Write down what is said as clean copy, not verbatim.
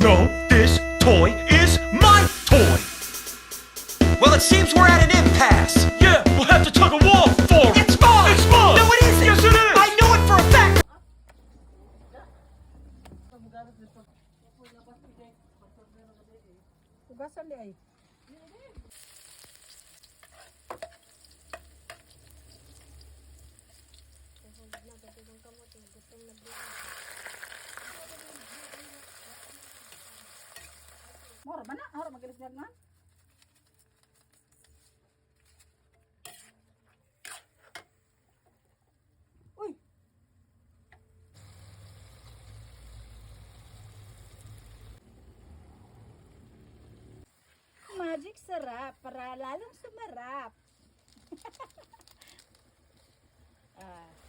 No, this toy is my toy. Well, it seems we're at an impasse. Yeah, we'll have to tug a war for it. It's mine! It's mine! No, it isn't! Yes, it is! I know it for a fact! Ugasan di ay. Mora ba na? Mora magilis na. Uy. Magic sarap para lalong sumarap. Ah.